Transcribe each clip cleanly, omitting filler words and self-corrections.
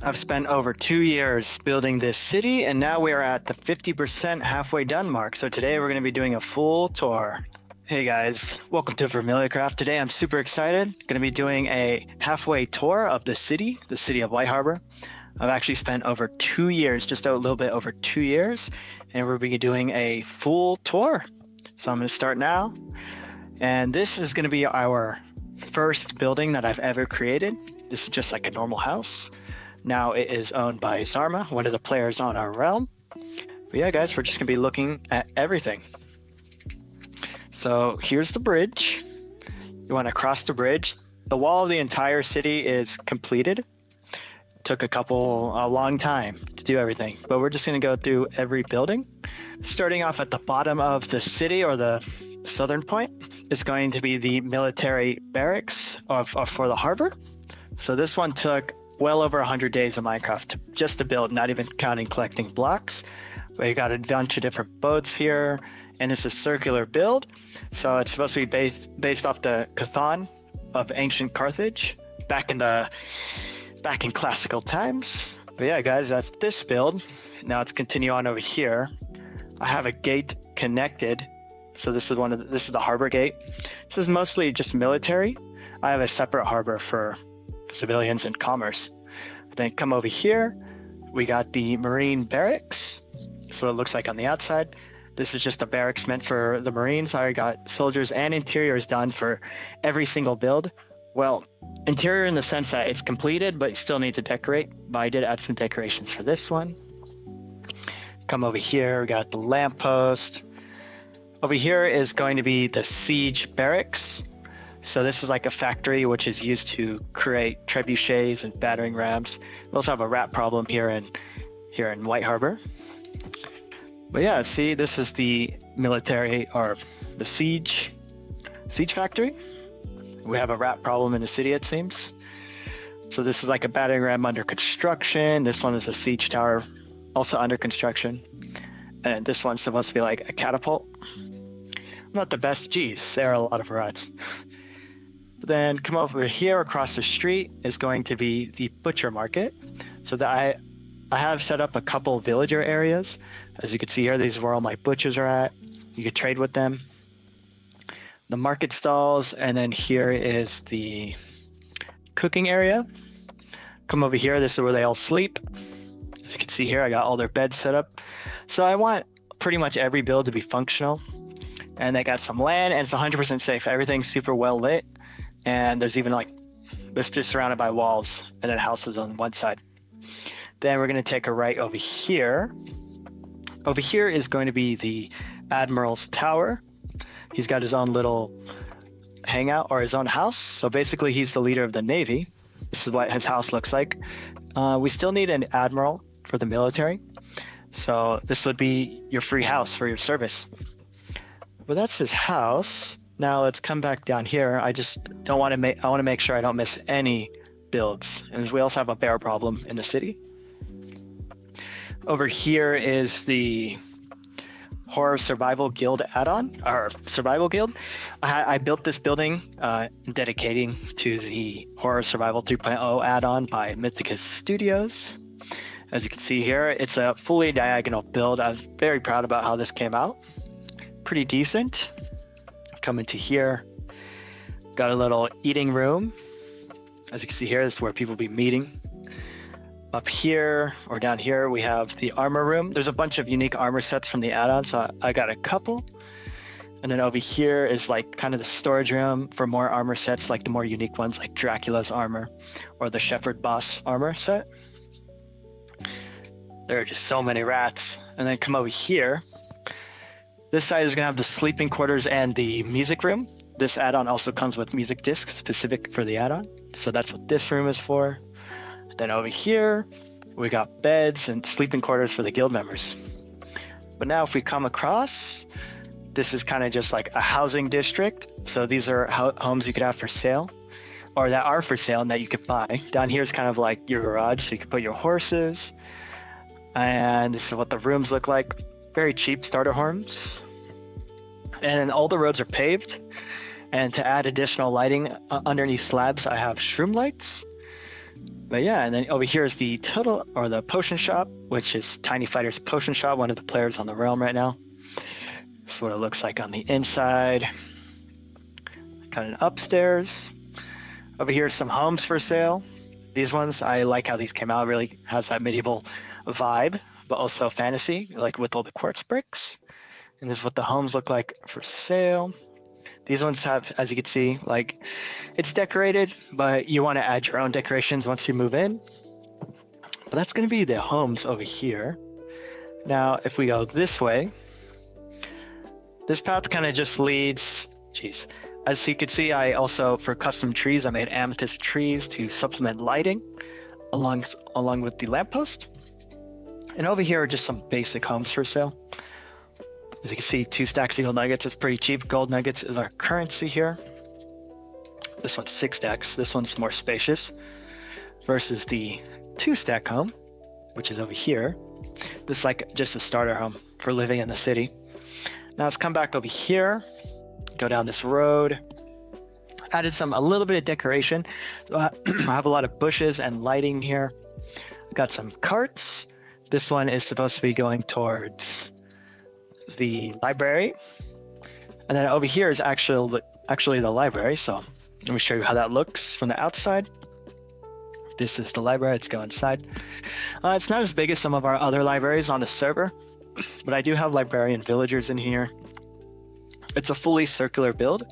I've spent over 2 years building this city, and now we are at the 50% halfway done mark. So today we're going to be doing a full tour. Hey guys, welcome to Vermilliacraft. Today I'm super excited. Going to be doing a halfway tour of the city of White Harbor. I've actually spent over 2 years, just a little bit over 2 years, and we'll be doing a full tour. So I'm going to start now. And this is going to be our first building that I've ever created. This is just like a normal house. Now it is owned by Zarma, one of the players on our realm. But yeah, guys, we're just going to be looking at everything. So here's the bridge. You want to cross the bridge. The wall of the entire city is completed. It took a long time to do everything, but we're just going to go through every building. Starting off at the bottom of the city, or the southern point, is going to be the military barracks for the harbor. So this one took well over 100 days of Minecraft just to build, not even counting collecting blocks. We got a bunch of different boats here, and it's a circular build. So it's supposed to be based off the Chthon of ancient Carthage back in classical times. But yeah, guys, that's this build. Now let's continue on over here. I have a gate connected. So this is the harbor gate. This is mostly just military. I have a separate harbor for civilians and commerce. Then come over here, we got the marine barracks. That's what it looks like on the outside. This is just a barracks meant for the Marines. I got soldiers and interiors done for every single build. Well, interior in the sense that it's completed, but you still need to decorate. But I did add some decorations for this one. Come over here, we got the lamppost. Over here is going to be the siege barracks. So this is like a factory which is used to create trebuchets and battering rams. We also have a rat problem here in White Harbor. But yeah, see, this is the military, or the siege factory. We have a rat problem in the city, it seems. So this is like a battering ram under construction. This one is a siege tower, also under construction. And this one's supposed to be like a catapult. Not the best. Geez, there are a lot of rats. Then come over here across the street is going to be the butcher market. So that I have set up a couple villager areas. As you can see here, these are where all my butchers are at. You could trade with them. The market stalls, and then here is the cooking area. Come over here, this is where they all sleep. As you can see here, I got all their beds set up. So I want pretty much every build to be functional. And they got some land, and it's 100% safe. Everything's super well lit. And there's even it's just surrounded by walls and then houses on one side. Then we're going to take a right over here. Over here is going to be the Admiral's Tower. He's got his own little hangout, or his own house. So basically he's the leader of the Navy. This is what his house looks like. We still need an admiral for the military. So this would be your free house for your service. Well, that's his house. Now let's come back down here. I want to make sure I don't miss any builds. And we also have a bear problem in the city. Over here is the Horror Survival Guild add-on, or Survival Guild. I built this building dedicating to the Horror Survival 3.0 add-on by Mythicus Studios. As you can see here, it's a fully diagonal build. I'm very proud about how this came out. Pretty decent. Come into here, got a little eating room. As you can see here, this is where people will be meeting. Up here, or down here, we have the armor room. There's a bunch of unique armor sets from the add-on, so I got a couple. And then over here is like kind of the storage room for more armor sets, like the more unique ones, like Dracula's armor or the Shepherd Boss armor set. There are just so many rats. And then come over here. This side is going to have the sleeping quarters and the music room. This add-on also comes with music discs specific for the add-on. So that's what this room is for. Then over here, we got beds and sleeping quarters for the guild members. But now if we come across, this is kind of just like a housing district. So these are homes you could have for sale, or that are for sale and that you could buy. Down here is kind of like your garage, so you could put your horses. And this is what the rooms look like. Very cheap starter homes. And all the roads are paved. And to add additional lighting underneath slabs, I have shroom lights. But yeah, and then over here is the total or the potion shop, which is Tiny Fighter's potion shop, one of the players on the realm right now. This is what it looks like on the inside. Got an upstairs. Over here, some homes for sale. These ones, I like how these came out. Really has that medieval vibe, but also fantasy, like with all the quartz bricks. And this is what the homes look like for sale. These ones have, as you can see, like it's decorated, but you want to add your own decorations once you move in. But that's going to be the homes over here. Now, if we go this way, this path kind of just leads, as you can see, I also, for custom trees, I made amethyst trees to supplement lighting along with the lamppost. And over here are just some basic homes for sale. As you can see, 2 stacks of gold nuggets is pretty cheap. Gold nuggets is our currency here. This one's 6 stacks. This one's more spacious versus the 2 stack home, which is over here. This is like just a starter home for living in the city. Now let's come back over here, go down this road. Added a little bit of decoration. I have a lot of bushes and lighting here. Got some carts. This one is supposed to be going towards the library, and then over here is actually the library. So let me show you how that looks from the outside. This is the library. Let's go inside. It's not as big as some of our other libraries on the server, but I do have librarian villagers in here. It's a fully circular build,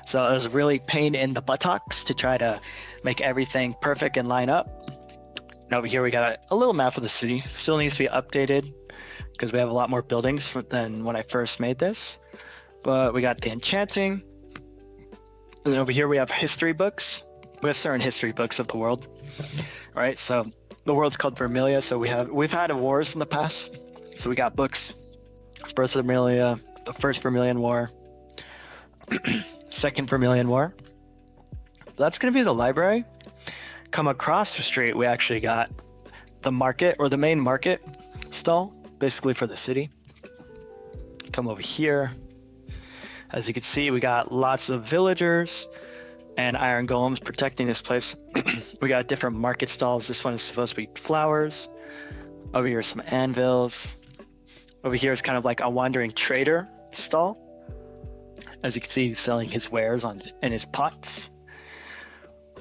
so it was really pain in the buttocks to try to make everything perfect and line up. And over here we got a little map of the city. Still needs to be updated because we have a lot more buildings than when I first made this. But we got the enchanting. And then over here we have history books. We have certain history books of the world. Right, so the world's called Vermillia, so we've had wars in the past. So we got books. Birth of Vermillia, the First Vermilion War, Second Vermilion War. That's gonna be the library. Come across the street, we actually got the market, or the main market stall, basically for the city. Come over here. As you can see, we got lots of villagers and iron golems protecting this place. We got different market stalls. This one is supposed to be flowers. Over here are some anvils. Over here is kind of like a wandering trader stall. As you can see, he's selling his wares in his pots.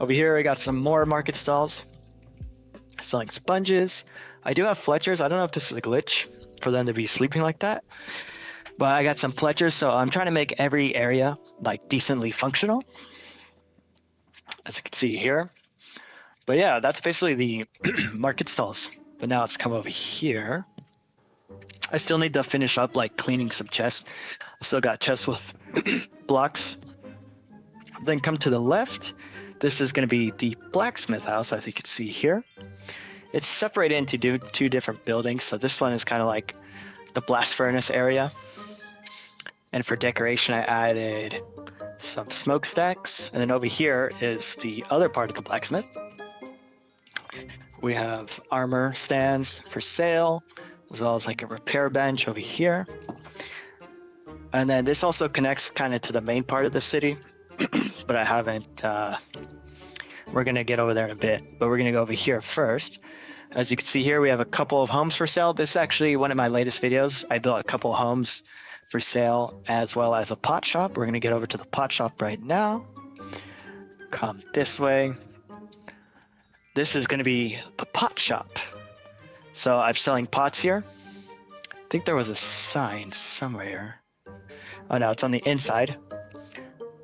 Over here, I got some more market stalls. Selling sponges. I do have Fletchers. I don't know if this is a glitch for them to be sleeping like that. But I got some Fletchers, so I'm trying to make every area like decently functional. As you can see here. But yeah, that's basically the market stalls. But now let's come over here. I still need to finish up like cleaning some chests. I still got chests with blocks. Then come to the left. This is going to be the blacksmith house, as you can see here. It's separated into 2 different buildings. So this one is kind of like the blast furnace area. And for decoration, I added some smokestacks. And then over here is the other part of the blacksmith. We have armor stands for sale, as well as like a repair bench over here. And then this also connects kind of to the main part of the city, but I haven't, we're going to get over there in a bit, but we're going to go over here first. As you can see here, we have a couple of homes for sale. This is actually one of my latest videos. I built a couple of homes for sale, as well as a pot shop. We're going to get over to the pot shop right now. Come this way. This is going to be the pot shop. So I'm selling pots here. I think there was a sign somewhere. Oh no, it's on the inside.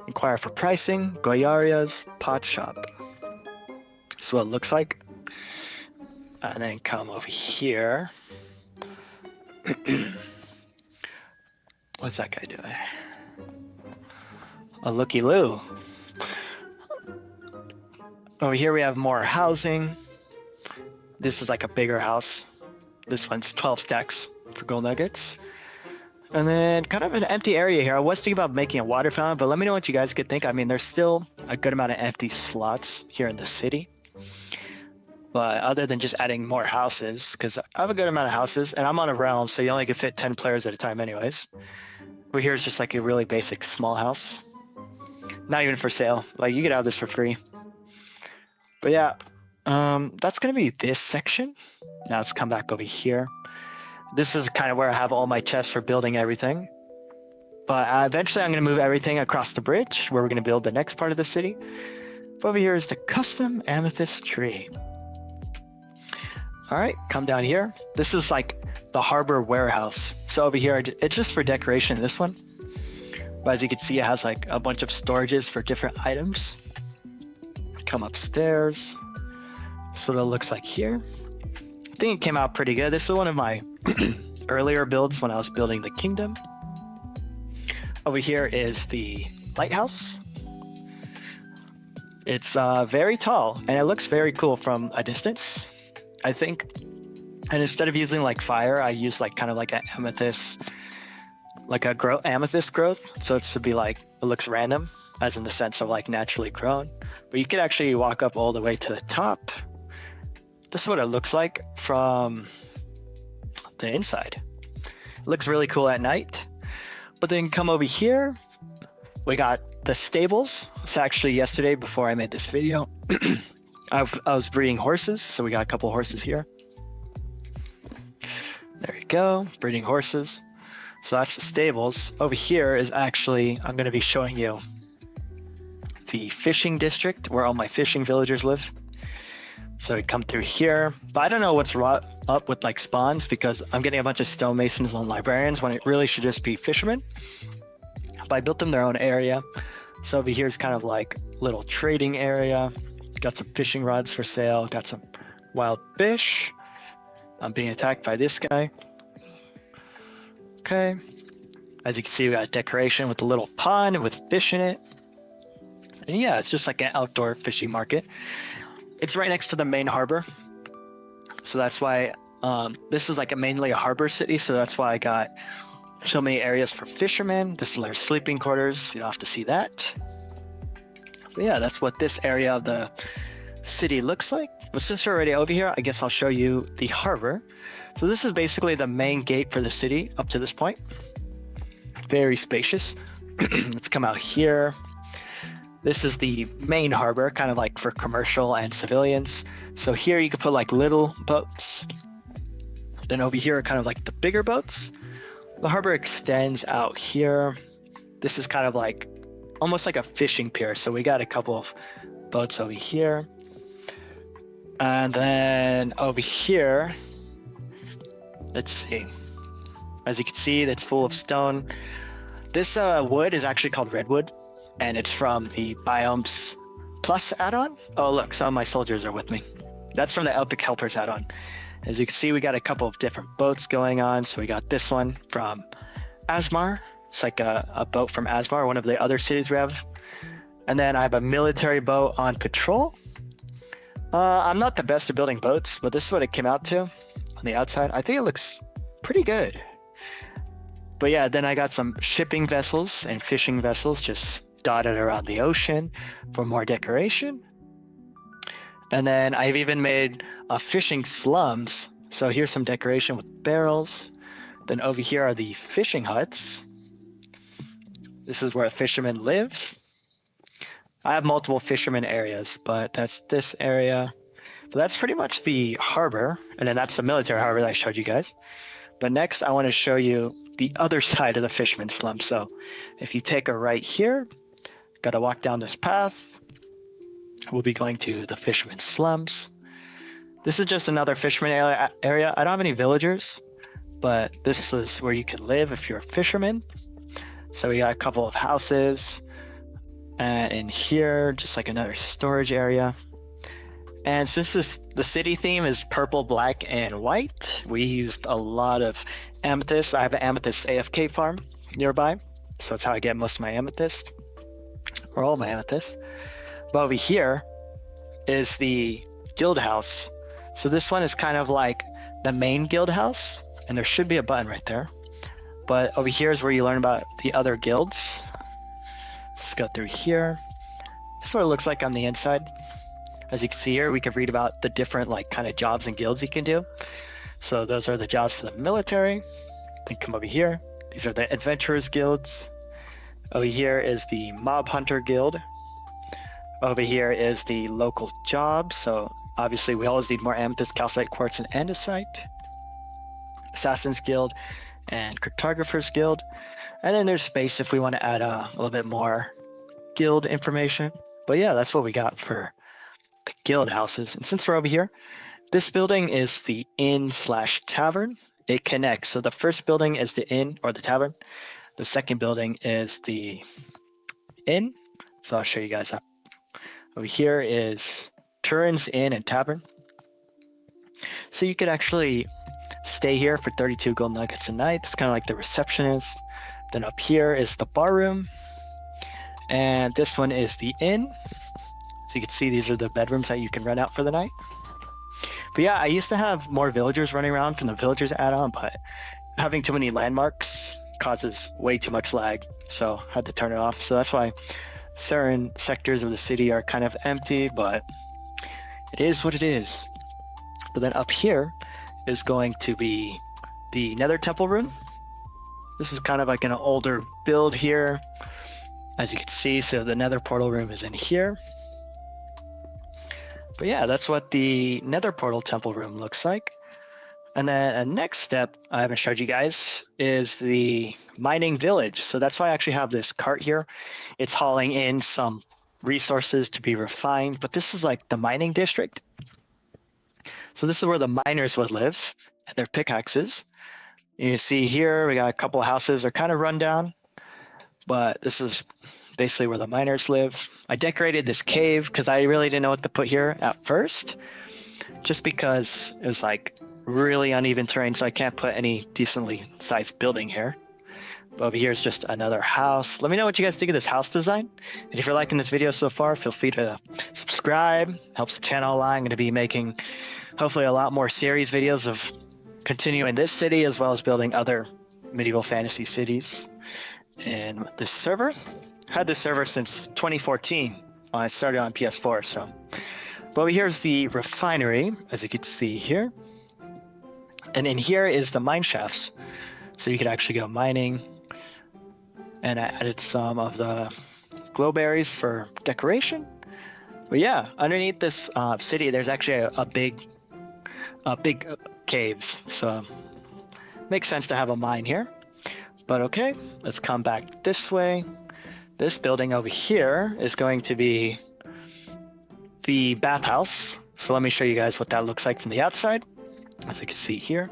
Inquire for pricing, Goyaria's pot shop. That's what it looks like. And then come over here. What's that guy doing? A looky-loo. Over here we have more housing. This is like a bigger house. This one's 12 stacks for gold nuggets. And then kind of an empty area here. I was thinking about making a water fountain, but let me know what you guys could think. I mean, there's still a good amount of empty slots here in the city. But other than just adding more houses, because I have a good amount of houses, and I'm on a realm, so you only can fit 10 players at a time anyways. Over here is just like a really basic small house. Not even for sale. Like, you could have this for free. But yeah, That's gonna be this section. Now let's come back over here. This is kind of where I have all my chests for building everything. But eventually I'm gonna move everything across the bridge where we're gonna build the next part of the city. But over here is the custom amethyst tree. All right, come down here. This is like the harbor warehouse. So over here, it's just for decoration, this one. But as you can see, it has like a bunch of storages for different items. Come upstairs. That's what it looks like here. I think it came out pretty good. This is one of my earlier builds when I was building the kingdom. Over here is the lighthouse. It's very tall and it looks very cool from a distance, I think. And instead of using like fire, I use like kind of like an amethyst, like a amethyst growth. So it's to be like, it looks random, as in the sense of like naturally grown. But you can actually walk up all the way to the top. This is what it looks like from the inside. It looks really cool at night. But then come over here, we got the stables. So actually yesterday before I made this video, I was breeding horses. So we got a couple horses here. There you go, breeding horses. So that's the stables. Over here is actually, I'm gonna be showing you the fishing district where all my fishing villagers live. So we come through here, but I don't know what's up with like spawns because I'm getting a bunch of stonemasons and librarians when it really should just be fishermen. But I built them their own area. So over here is kind of like little trading area. Got some fishing rods for sale. Got some wild fish. I'm being attacked by this guy. Okay. As you can see, we got a decoration with a little pond with fish in it. And yeah, it's just like an outdoor fishing market. It's right next to the main harbor. So that's why this is like mainly a harbor city. So that's why I got so many areas for fishermen. This is their sleeping quarters. You don't have to see that. But yeah, that's what this area of the city looks like. But since we're already over here, I guess I'll show you the harbor. So this is basically the main gate for the city up to this point. Very spacious. Let's come out here. This is the main harbor, kind of like for commercial and civilians. So here you could put like little boats. Then over here are kind of like the bigger boats. The harbor extends out here. This is kind of like almost like a fishing pier. So we got a couple of boats over here. And then over here, let's see. As you can see, that's full of stone. This wood is actually called redwood, and it's from the Biomes Plus add-on. Oh, look, some of my soldiers are with me. That's from the Epic Helpers add-on. As you can see, we got a couple of different boats going on. So we got this one from Asmar. It's like a boat from Asmar, one of the other cities we have. And then I have a military boat on patrol. I'm not the best at building boats, but this is what it came out to on the outside. I think it looks pretty good. But yeah, then I got some shipping vessels and fishing vessels just dotted around the ocean for more decoration. And then I've even made fishing slums. So here's some decoration with barrels. Then over here are the fishing huts. This is where fishermen live. I have multiple fishermen areas, but that's this area. But that's pretty much the harbor. And then that's the military harbor that I showed you guys. But next I want to show you the other side of the fisherman slum. So if you take a right here, got to walk down this path. We'll be going to the fisherman slums. This is just another fisherman area. I don't have any villagers, but this is where you can live if you're a fisherman. So we got a couple of houses. And in here, just like another storage area. And since the city theme is purple, black, and white, we used a lot of amethyst. I have an amethyst AFK farm nearby. So that's how I get most of my amethyst, or all my amethyst. But over here is the guild house. So this one is kind of like the main guild house, and there should be a button right there. But over here is where you learn about the other guilds. Let's go through here. This is what it looks like on the inside. As you can see here, we can read about the different like kind of jobs and guilds you can do. So those are the jobs for the military. Then come over here. These are the adventurers guilds. Over here is the mob hunter guild. Over here is the local job. So Obviously, we always need more amethyst, calcite, quartz, and andesite. Assassin's Guild and Cryptographer's Guild. And then there's space if we want to add a little bit more guild information. But yeah, that's what we got for the guild houses. And since we're over here, this building is the inn/tavern. It connects. So the first building is the inn or the tavern. The second building is the inn. So I'll show you guys that. Over here is Turin's Inn and Tavern. So you could actually stay here for 32 gold nuggets a night. It's kind of like the receptionist. Then up here is the bar room. And this one is the inn. So you can see these are the bedrooms that you can rent out for the night. But yeah, I used to have more villagers running around from the villagers add-on, but having too many landmarks causes way too much lag. So I had to turn it off. So that's why certain sectors of the city are kind of empty, but it is what it is. But then up here is going to be the Nether Temple room. This is kind of like an older build here, as you can see. So the Nether portal room is in here. But yeah, that's what the Nether portal temple room looks like. And then a next step I haven't showed you guys is the mining village. So that's why I actually have this cart here. It's hauling in some resources to be refined, but this is like the mining district. So this is where the miners would live and their pickaxes. You see here, we got a couple of houses. They're kind of run down, but this is basically where the miners live. I decorated this cave because I really didn't know what to put here at first, just because it was like really uneven terrain, so I can't put any decently sized building here. But over here is just another house. Let me know what you guys think of this house design. And if you're liking this video so far, feel free to subscribe. Helps the channel a lot. I'm going to be making hopefully a lot more series videos of continuing this city as well as building other medieval fantasy cities. And this server, had this server since 2014. I started on PS4, so. But over here is the refinery, as you can see here. And in here is the mine shafts. So you could actually go mining. And I added some of the glowberries for decoration. But yeah, underneath this city, there's actually a big caves. So makes sense to have a mine here. But okay, let's come back this way. This building over here is going to be the bathhouse. So let me show you guys what that looks like from the outside. As you can see here.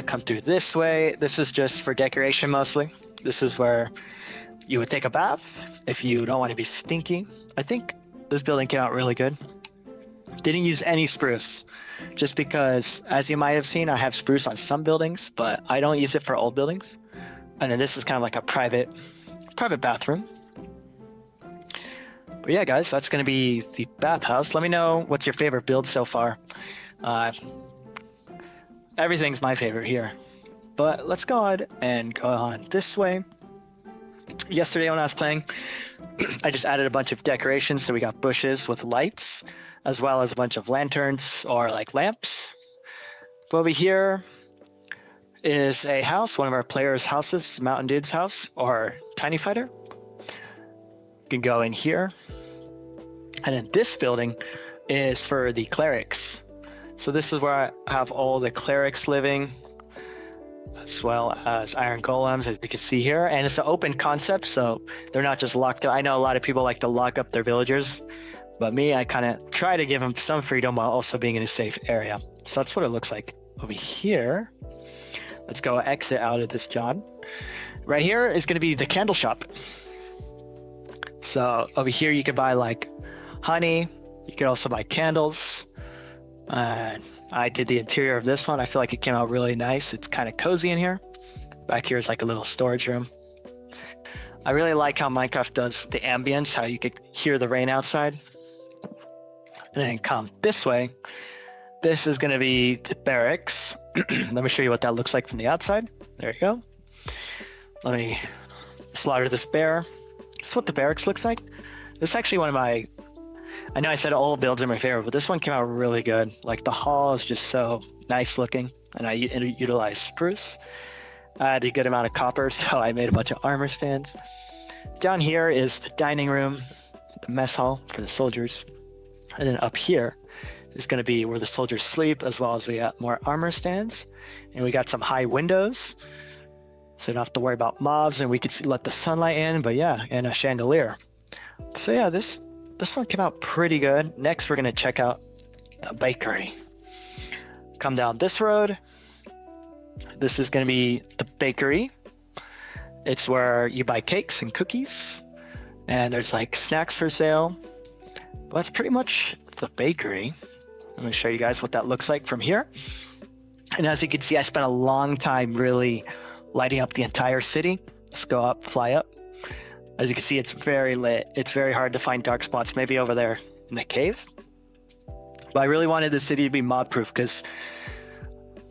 Come through this way. This is just for decoration mostly. This is where you would take a bath if you don't want to be stinky. I think this building came out really good. Didn't use any spruce, just because, as you might have seen, I have spruce on some buildings, but I don't use it for old buildings. And then this is kind of like a private bathroom. But yeah, guys, that's going to be the bathhouse. Let me know what's your favorite build so far. Everything's my favorite here. But let's go ahead and go on this way. Yesterday when I was playing, I just added a bunch of decorations. So we got bushes with lights, as well as a bunch of lanterns or like lamps. But over here is a house, one of our players' houses, Mountain Dude's house or Tiny Fighter. You can go in here. And then this building is for the clerics. So this is where I have all the clerics living, as well as iron golems, as you can see here. And it's an open concept, so they're not just locked up. I know a lot of people like to lock up their villagers, but me, I kind of try to give them some freedom while also being in a safe area. So that's what it looks like over here. Let's go exit out of this job. Right here is going to be the candle shop. So over here you could buy like honey. You could also buy candles. I did the interior of this one. I feel like it came out really nice. It's kind of cozy in here. Back here is like a little storage room. I really like how Minecraft does the ambience, how you could hear the rain outside. And then come this way. This is going to be the barracks. Let me show you what that looks like from the outside. There you go. Let me slaughter this bear. This is what the barracks looks like. This is actually one of my... I know I said all builds are my favorite, but this one came out really good. Like the hall is just so nice looking, and I utilized spruce. I had a good amount of copper, so I made a bunch of armor stands. Down here is the dining room, the mess hall for the soldiers. And then up here is going to be where the soldiers sleep, as well as we got more armor stands. And we got some high windows, so you don't have to worry about mobs, and we could let the sunlight in, but yeah, and a chandelier. So yeah, this one came out pretty good. Next, we're going to check out a bakery. Come down this road. This is going to be the bakery. It's where you buy cakes and cookies, and there's like snacks for sale. But that's pretty much the bakery. I'm going to show you guys what that looks like from here. And as you can see, I spent a long time really lighting up the entire city. Let's go up, fly up. As you can see, it's very lit. It's very hard to find dark spots, maybe over there in the cave. But I really wanted the city to be mob proof because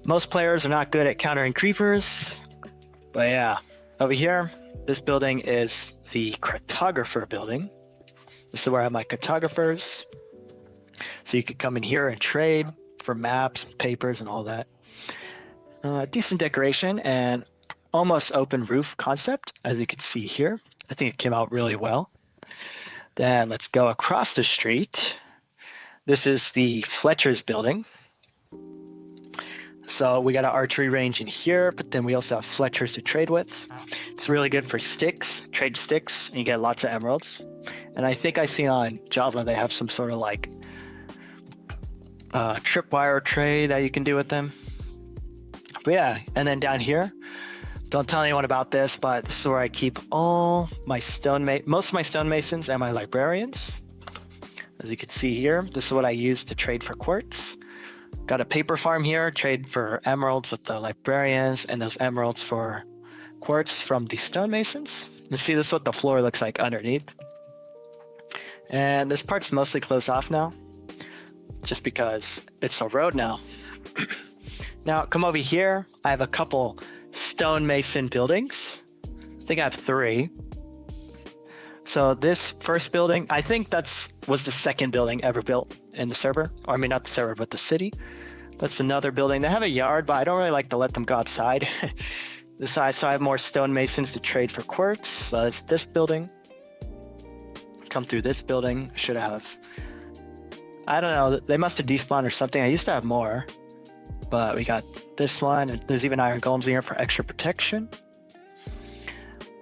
most players are not good at countering creepers. But yeah, over here, this building is the cartographer building. This is where I have my cartographers. So you could come in here and trade for maps, papers, and all that. Decent decoration and almost open roof concept, as you can see here. I think it came out really well. Then let's go across the street. This is the Fletcher's building. So we got an archery range in here, but then we also have Fletchers to trade with. It's really good for sticks, trade sticks, and you get lots of emeralds. And I think I see on Java they have some sort of like tripwire trade that you can do with them. But yeah, and then down here, don't tell anyone about this, but this is where I keep all my most of my stonemasons and my librarians. As you can see here, this is what I use to trade for quartz. Got a paper farm here, trade for emeralds with the librarians, and those emeralds for quartz from the stonemasons. You see, this is what the floor looks like underneath. And this part's mostly closed off now, just because it's a road now. Now, come over here. I have a couple stonemason buildings. I think I have 3. So this first building, I think was the second building ever built in the server. Or I mean, not the server, but the city. That's another building. They have a yard, but I don't really like to let them go outside. So I have more stonemasons to trade for quartz. So that's this building. Come through this building. Should have, I don't know, they must have despawned or something. I used to have more. But we got this one, and there's even iron golems in here for extra protection.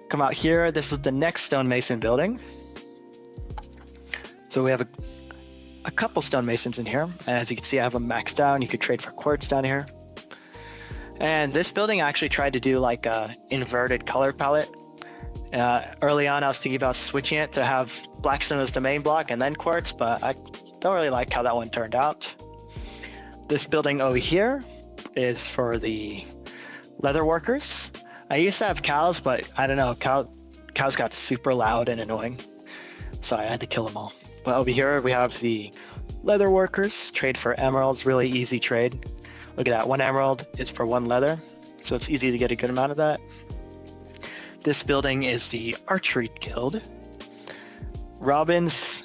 Come out here, this is the next stonemason building. So we have a couple stonemasons in here, and as you can see, I have them maxed out. You could trade for quartz down here. And this building I actually tried to do like a inverted color palette. Early on, I was thinking about switching it to have blackstone as the main block and then quartz, but I don't really like how that one turned out. This building over here is for the leather workers. I used to have cows, but I don't know, cows got super loud and annoying, so I had to kill them all. But over here we have the leather workers, trade for emeralds, really easy trade. Look at that, 1 emerald is for 1 leather, so it's easy to get a good amount of that. This building is the archery guild, Robin's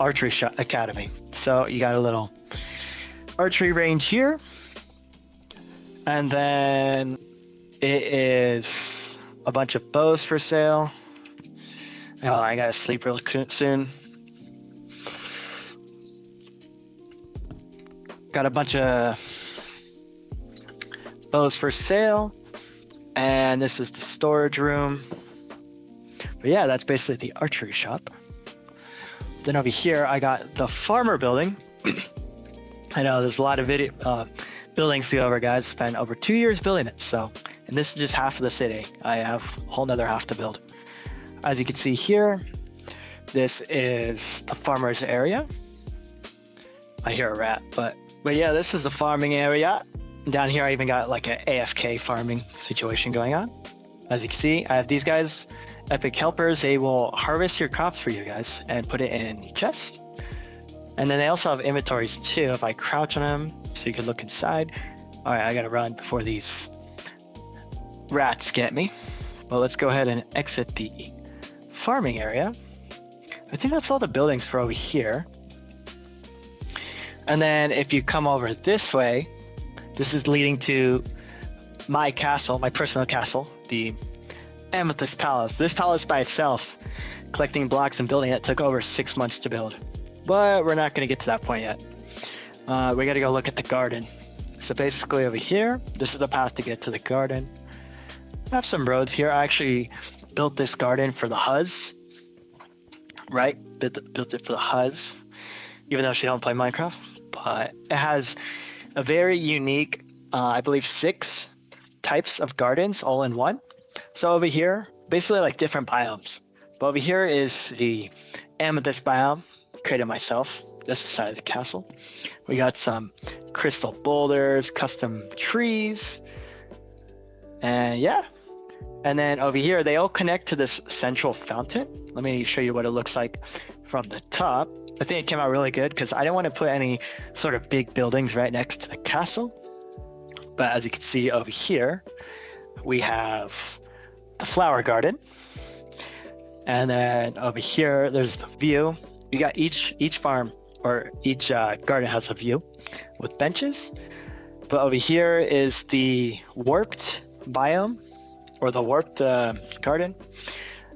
Archery Academy. So you got a little archery range here, and then it is a bunch of bows for sale. Oh, I gotta sleep real soon. Got a bunch of bows for sale, and this is the storage room. But yeah, that's basically the archery shop. Then over here I got the farmer building. I know there's a lot of buildings to go over, guys. Spent over 2 years building it, so, and this is just half of the city. I have a whole nother half to build. As you can see here, this is the farmer's area. I hear a rat, but yeah, this is the farming area. Down here, I even got like an AFK farming situation going on. As you can see, I have these guys, epic helpers. They will harvest your crops for you guys and put it in your chest. And then they also have inventories too. If I crouch on them, so you can look inside. All right, I gotta run before these rats get me. But let's go ahead and exit the farming area. I think that's all the buildings for over here. And then if you come over this way, this is leading to my castle, my personal castle, the Amethyst Palace. This palace by itself, collecting blocks and building it, took over 6 months to build. but we're not going to get to that point yet. We got to go look at the garden. So basically over here, this is the path to get to the garden. I have some roads here. I actually built this garden for the Huz, right? Built it for the Huz, even though she don't play Minecraft. But it has a very unique, I believe 6 types of gardens all in one. So over here, basically like different biomes. But over here is the amethyst biome, created myself. This is the side of the castle. We got some crystal boulders, custom trees, and yeah. And then over here, they all connect to this central fountain. Let me show you what it looks like from the top. I think it came out really good because I didn't want to put any sort of big buildings right next to the castle. But as you can see over here, we have the flower garden. And then over here, there's the view. You got each farm or each garden has a view with benches. But over here is the warped biome or the warped garden.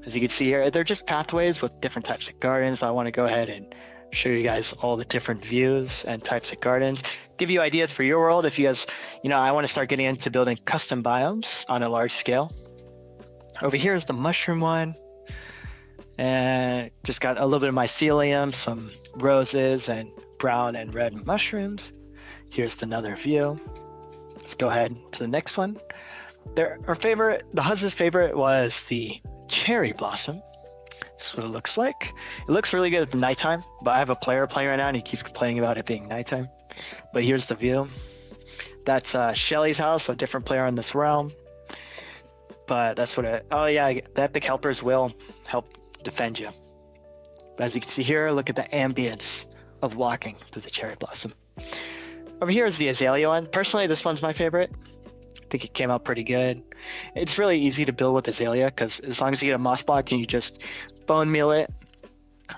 As you can see here, they're just pathways with different types of gardens. I want to go ahead and show you guys all the different views and types of gardens. Give you ideas for your world if you guys, I want to start getting into building custom biomes on a large scale. Over here is the mushroom one. And just got a little bit of mycelium, some roses, and brown and red mushrooms. Here's another view. Let's go ahead to the next one. The Huz's favorite was the cherry blossom. That's what it looks like. It looks really good at the nighttime, but I have a player playing right now and he keeps complaining about it being nighttime. But here's the view. That's Shelly's house, a different player in this realm. But that's what oh yeah, the epic helpers will help defend you. But as you can see here, look at the ambience of walking through the cherry blossom. Over here is the azalea one. Personally, this one's my favorite. I think it came out pretty good. It's really easy to build with azalea because as long as you get a moss block and you just bone meal it,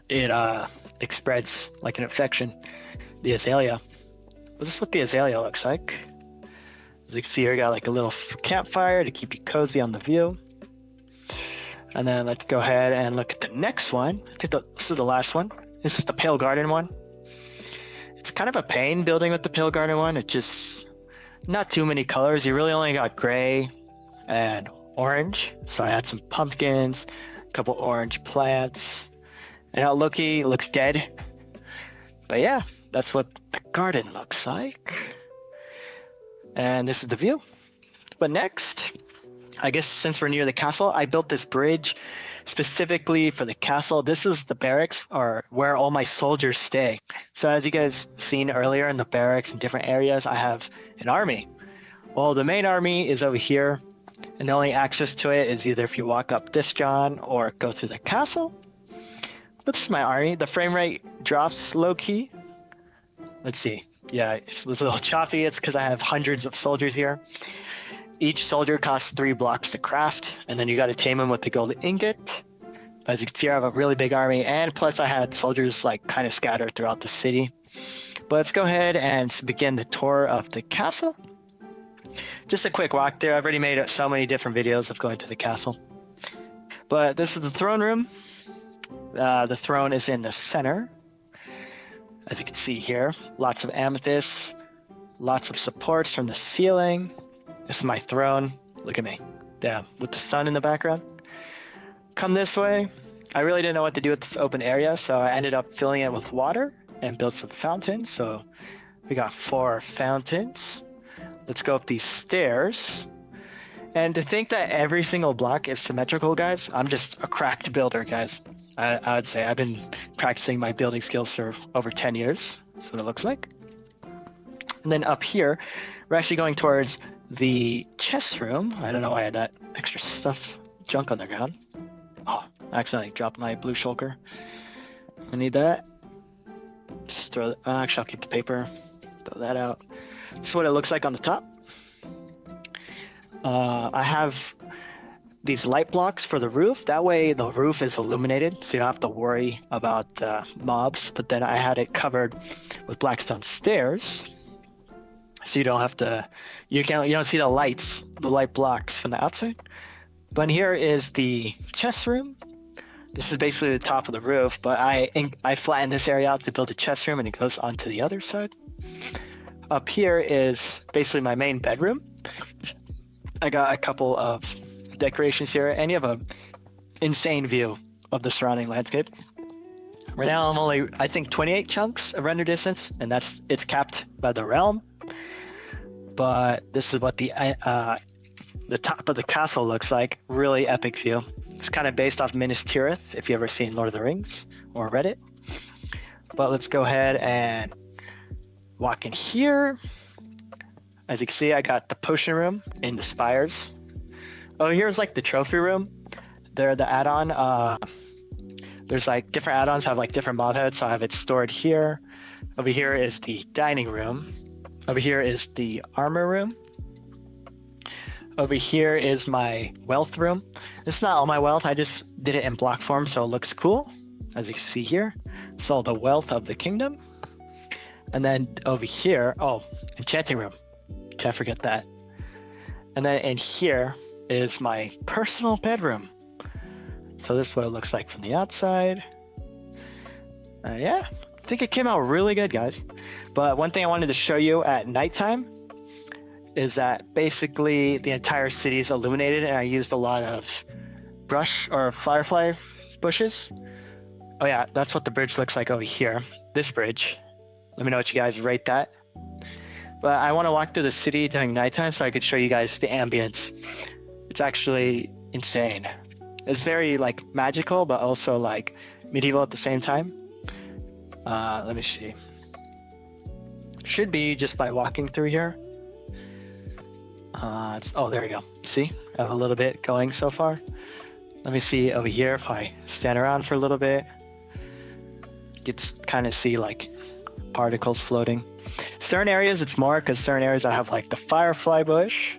it spreads like an infection. The azalea. Well, this is what the azalea looks like. As you can see here, I got like a little campfire to keep you cozy on the view. And then let's go ahead and look at the next one. I think this is the last one. This is the pale garden one. It's kind of a pain building with the pale garden one. It's just not too many colors. You really only got gray and orange. So I had some pumpkins, a couple orange plants. And how Loki looks dead. But yeah, that's what the garden looks like. And this is the view. But next, I guess since we're near the castle, I built this bridge specifically for the castle. This is the barracks, or where all my soldiers stay. So as you guys seen earlier in the barracks and different areas, I have an army. Well, the main army is over here, and the only access to it is either if you walk up this John or go through the castle. But this is my army. The frame rate drops low-key. Let's see. Yeah, it's a little choppy. It's because I have hundreds of soldiers here. Each soldier costs 3 blocks to craft, and then you got to tame them with the gold ingot. As you can see, I have a really big army, and plus I had soldiers like kind of scattered throughout the city. But let's go ahead and begin the tour of the castle. Just a quick walk there. I've already made so many different videos of going to the castle. But this is the throne room. The throne is in the center. As you can see here, lots of amethysts, lots of supports from the ceiling. This is my throne. Look at me. Damn, with the sun in the background. Come this way. I really didn't know what to do with this open area, so I ended up filling it with water and built some fountains. So we got 4 fountains. Let's go up these stairs. And to think that every single block is symmetrical, guys, I'm just a cracked builder, guys. I would say I've been practicing my building skills for over 10 years. That's what it looks like. And then up here, we're actually going towards the chest room. I don't know why I had that extra junk on the ground. Oh, I accidentally dropped my blue shulker. I need that. Just throw it. Actually, I'll keep the paper. Throw that out. This is what it looks like on the top. I have these light blocks for the roof. That way the roof is illuminated, so you don't have to worry about mobs. But then I had it covered with blackstone stairs, so you don't have to. You don't see the light blocks from the outside. But here is the chest room. This is basically the top of the roof, but I flattened this area out to build a chest room, and it goes onto the other side. Up here is basically my main bedroom. I got a couple of decorations here, and you have an insane view of the surrounding landscape. Right now I'm only, I think, 28 chunks of render distance, and it's capped by the realm. But this is what the top of the castle looks like. Really epic view. It's kind of based off Minas Tirith, if you ever seen Lord of the Rings or read it. But let's go ahead and walk in here. As you can see, I got the potion room in the spires. Oh, here's like the trophy room. There, the add-on. There's like different add-ons have like different mod heads, so I have it stored here. Over here is the dining room. Over here is the armor room. Over here is my wealth room. It's not all my wealth, I just did it in block form so it looks cool. As you can see here, it's all the wealth of the kingdom. And then over here, oh, enchanting room. Can't forget that. And then in here is my personal bedroom. So this is what it looks like from the outside. Yeah, I think it came out really good, guys. But one thing I wanted to show you at nighttime is that basically the entire city is illuminated, and I used a lot of brush or firefly bushes. Oh yeah, that's what the bridge looks like over here. This bridge. Let me know what you guys rate that. But I want to walk through the city during nighttime so I could show you guys the ambience. It's actually insane. It's very like magical, but also like medieval at the same time. Let me see. Should be just by walking through here. Oh, there we go. See, I have a little bit going so far. Let me see over here if I stand around for a little bit. Get to kind of see like particles floating. Certain areas it's more because certain areas I have like the firefly bush.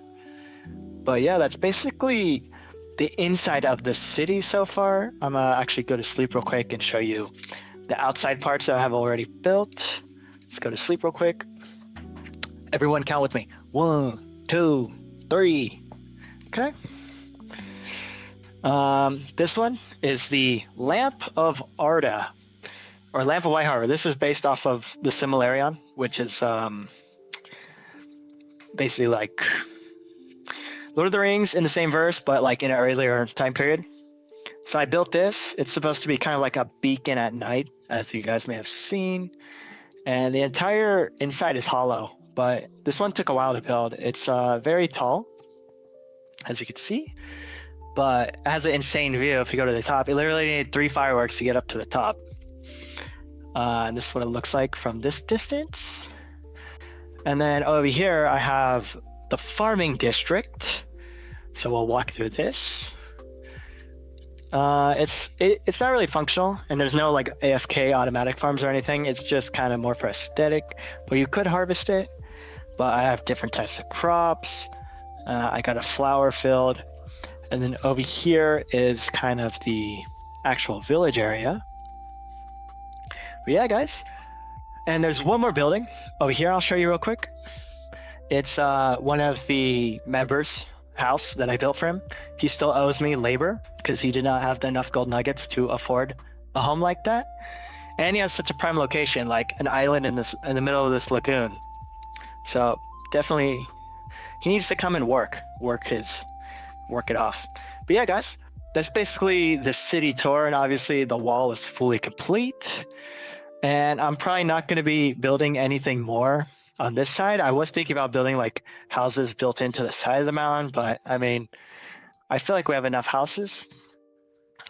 But yeah, that's basically the inside of the city so far. I'm gonna actually go to sleep real quick and show you the outside parts that I have already built. Let's go to sleep real quick. Everyone count with me. 1, 2, 3. Okay. This one is the Lamp of Arda, or Lamp of White Harbor. This is based off of the Similarion, which is basically like Lord of the Rings in the same verse, but like in an earlier time period. So I built this. It's supposed to be kind of like a beacon at night, as you guys may have seen. And the entire inside is hollow, but this one took a while to build. It's very tall, as you can see, but it has an insane view. If you go to the top, you literally need 3 fireworks to get up to the top. And this is what it looks like from this distance. And then over here, I have the farming district. So we'll walk through this. It's not really functional, and there's no like AFK automatic farms or anything. It's just kind of more for aesthetic, but you could harvest it. But I have different types of crops. I got a flower field, and then over here is kind of the actual village area. But yeah, guys, and there's one more building over here. I'll show you real quick. It's one of the members' house that I built for him. He still owes me labor because he did not have enough gold nuggets to afford a home like that. And he has such a prime location, like an island in the middle of this lagoon. So definitely, he needs to come and work it off. But yeah, guys, that's basically the city tour, and obviously the wall is fully complete. And I'm probably not going to be building anything more on this side. I was thinking about building like houses built into the side of the mountain, but I mean, I feel like we have enough houses.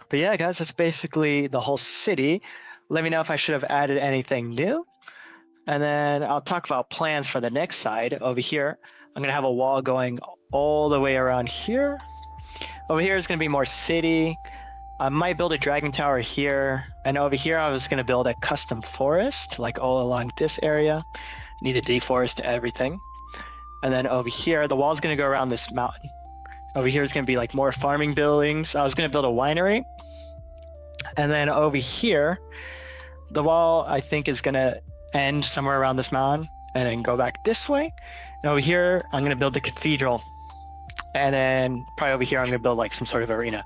But yeah, guys, that's basically the whole city. Let me know if I should have added anything new. And then I'll talk about plans for the next side. Over here, I'm going to have a wall going all the way around here. Over here is going to be more city. I might build a dragon tower here. And over here, I was going to build a custom forest, like all along this area. Need to deforest everything. And then over here, the wall is going to go around this mountain. Over here is going to be like more farming buildings. I was going to build a winery. And then over here, the wall, I think, is going to end somewhere around this mountain and then go back this way. And over here, I'm going to build the cathedral. And then probably over here, I'm going to build like some sort of arena.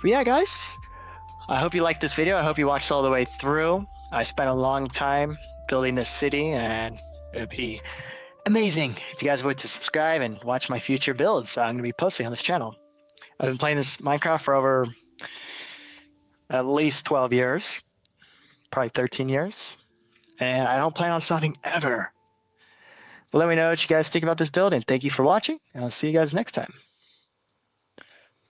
But yeah, guys, I hope you liked this video. I hope you watched all the way through. I spent a long time building this city, and it would be amazing if you guys would to subscribe and watch my future builds I'm going to be posting on this channel. I've been playing this Minecraft for over at least 12 years, probably 13 years, and I don't plan on stopping ever. But let me know what you guys think about this build, and thank you for watching, and I'll see you guys next time.